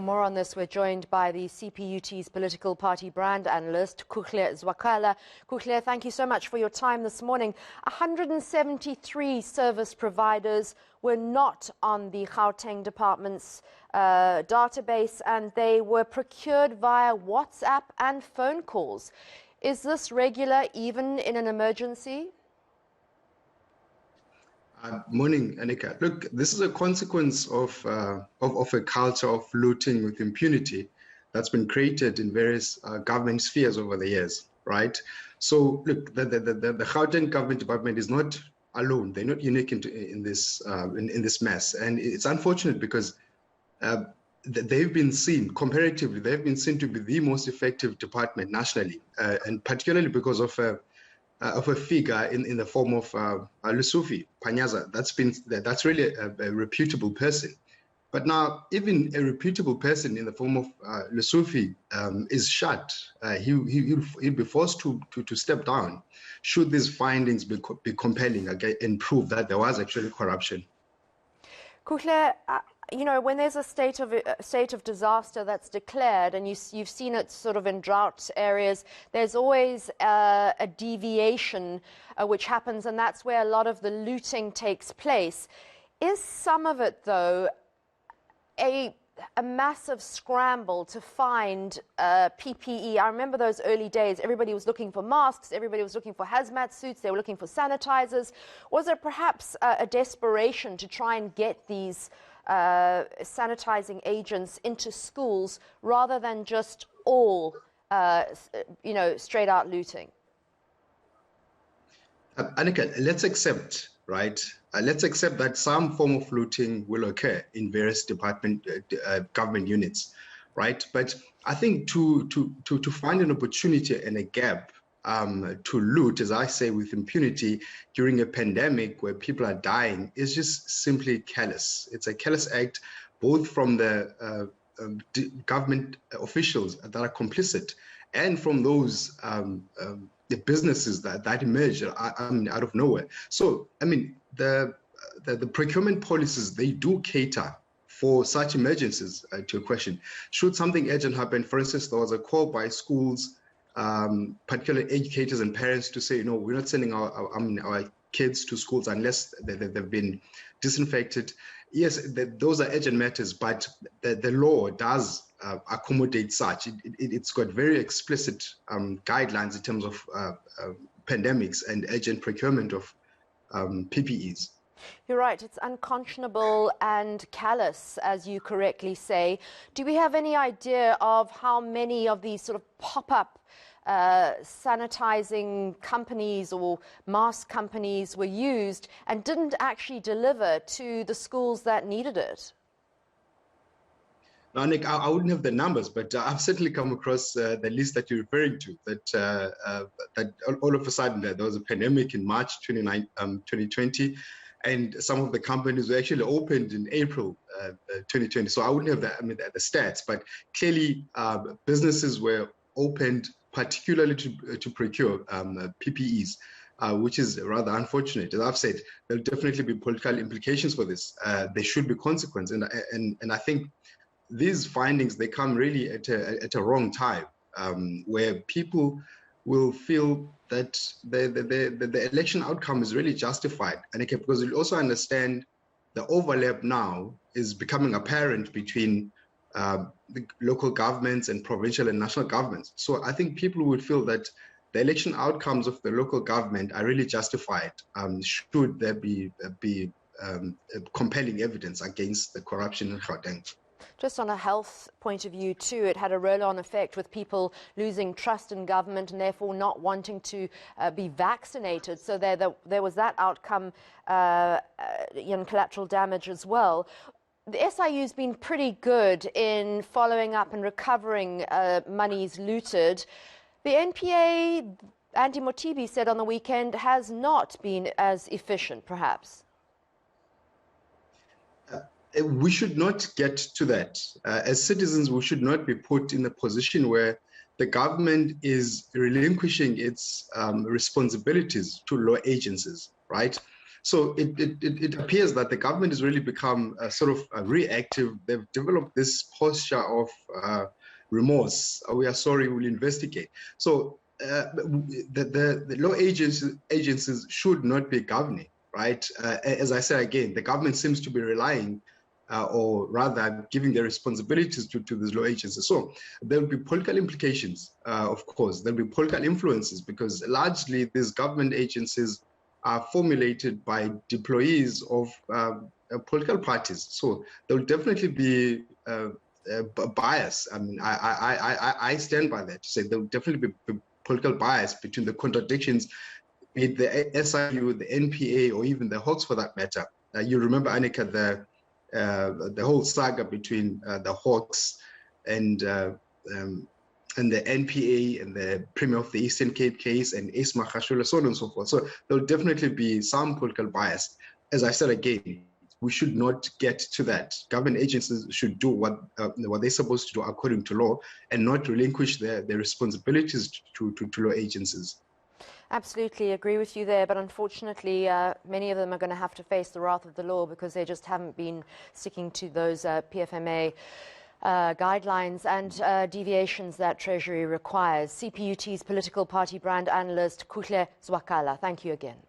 more on this, we're joined by the CPUT's political party brand analyst, Kuhle Zwakala. Kuhle, thank you so much for your time this morning. 173 service providers were not on the Gauteng department's database, and they were procured via WhatsApp and phone calls. Is this regular even in an emergency? Morning, Anika. Look, this is a consequence of a culture of looting with impunity that's been created in various government spheres over the years, right? So, look, the Gauteng government department is not alone. They're not unique in this mess, and it's unfortunate because they've been seen comparatively. They've been seen to be the most effective department nationally, and particularly because of a figure in the form of Lusufi Panyaza. That's really a reputable person. But now, even a reputable person in the form of Lusufi is shut. He'll be forced to step down should these findings be compelling and prove that there was actually corruption. Kuhle, you know, when there's a state of disaster that's declared, and you've seen it sort of in drought areas, there's always a deviation which happens, and that's where a lot of the looting takes place. Is some of it, though, a massive scramble to find PPE? I remember those early days. Everybody was looking for masks. Everybody was looking for hazmat suits. They were looking for sanitizers. Was there perhaps a desperation to try and get these sanitizing agents into schools rather than just all, straight out looting? Anika, let's accept, right? Let's accept that some form of looting will occur in various government units, right? But I think to find an opportunity and a gap to loot, as I say, with impunity during a pandemic where people are dying is just simply callous. It's a callous act, both from the government officials that are complicit and from those the businesses that emerge out of nowhere. So, I mean, the procurement policies, they do cater for such emergencies, to your question. Should something urgent happen, for instance, there was a call by schools, particularly educators and parents, to say, no, we're not sending our kids to schools unless they've been disinfected. Yes, those are urgent matters, but the law does accommodate such. It's got very explicit guidelines in terms of pandemics and urgent procurement of PPEs. You're right, it's unconscionable and callous, as you correctly say. Do we have any idea of how many of these sort of pop-up sanitizing companies or mask companies were used and didn't actually deliver to the schools that needed it? Now, Nick, I wouldn't have the numbers, but I've certainly come across the list that you're referring to, that all of a sudden there was a pandemic in March 2020, and some of the companies were actually opened in April 2020. So I wouldn't have the stats, but clearly businesses were opened particularly to procure PPEs, which is rather unfortunate. As I've said, there'll definitely be political implications for this. There should be consequence, and I think these findings, they come really at a wrong time, where people will feel that the election outcome is really justified, and because you also understand the overlap now is becoming apparent between the local governments and provincial and national governments. So I think people would feel that the election outcomes of the local government are really justified should there be compelling evidence against the corruption in Gauteng. Just on a health point of view too, it had a roll-on effect with people losing trust in government and therefore not wanting to be vaccinated. So there was that outcome in collateral damage as well. The SIU's been pretty good in following up and recovering monies looted. The NPA, Andy Motibi said on the weekend, has not been as efficient, perhaps. We should not get to that. As citizens, we should not be put in a position where the government is relinquishing its responsibilities to law agencies, right? So it appears that the government has really become sort of reactive. They've developed this posture of remorse. We are sorry, we'll investigate. So the law agencies should not be governing, right? As I said again, the government seems to be relying or rather giving their responsibilities to these law agencies. So there will be political implications, of course. There will be political influences because largely these government agencies are formulated by deployees of political parties. So there will definitely be bias. I mean, I stand by that to say there will definitely be political bias between the contradictions, be it the SIU, the NPA, or even the Hawks for that matter. You remember, Annika, the whole saga between the Hawks and the NPA and the Premier of the Eastern Cape case and Isma Khashoggi, so on and so forth. So there will definitely be some political bias. As I said again, we should not get to that. Government agencies should do what they're supposed to do according to law and not relinquish their responsibilities to law agencies. Absolutely agree with you there, but unfortunately many of them are going to have to face the wrath of the law because they just haven't been sticking to those PFMA guidelines and deviations that Treasury requires. CPUT's political party brand analyst Kuhle Zwakala, thank you again.